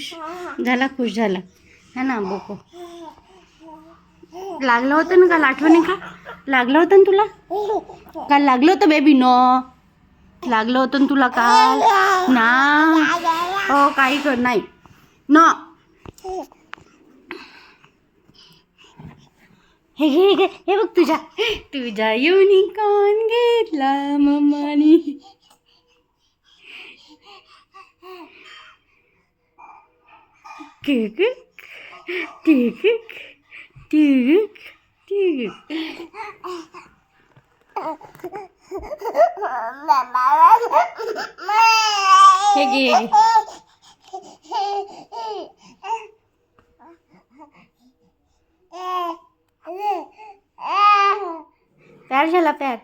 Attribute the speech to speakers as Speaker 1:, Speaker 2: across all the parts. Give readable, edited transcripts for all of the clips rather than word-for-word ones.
Speaker 1: खुश झाला है ना बोको. लागलं होतं ना काल, आठवण आहे का? लागलं होतं ना तुला काल? लागलं होतं बेबी नो, लागलं होतं ना तुला काल ना? हो काही कर नाही न. हे घे घे, हे बघ तुझ्या युनिकॉर्न घेतला मम्मानी. Tick tick tick tick. हे घे प्यार झाला प्यार.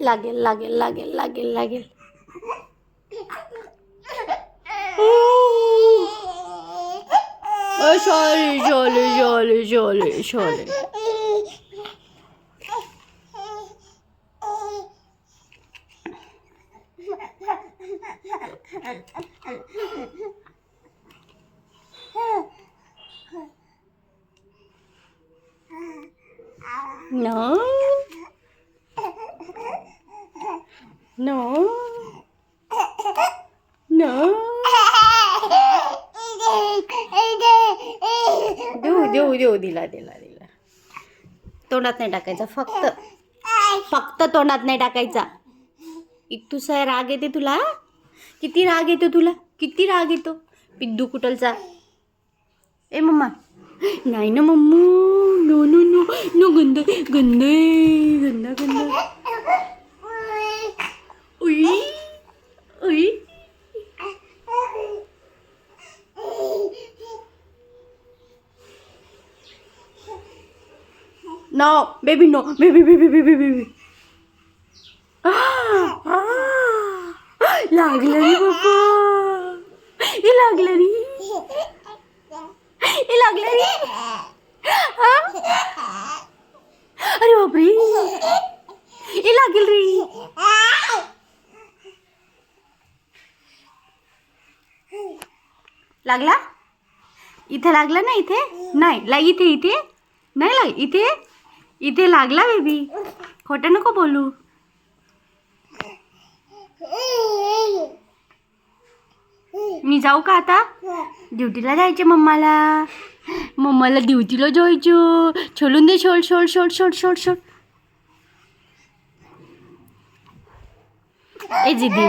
Speaker 1: लागेल लागेल लागेल लागेल लागेल. सॉरी. No. देऊ दिला. तोंडात नाही टाकायचा, फक्त तोंडात नाही टाकायचा. इतूसा राग येते तुला? किती राग येतो पिद्दू कुटलचा. ए मम्मा नाही ना मम्मू, नो गंदा. उई नो बेबी. लागलं रे बाबा, हे लागलं रे. अरे बापरे, हे लागेल रे. लागला इथे, लागला ना इथे नाही, इथे नाही लाग, इथे लागला बेबी. खोटं नको बोलू. मी जाऊ का आता? ड्युटीला जायचे मम्माला ड्युटीला जायचं. सोडून दे, सोड. ए जिद्दी,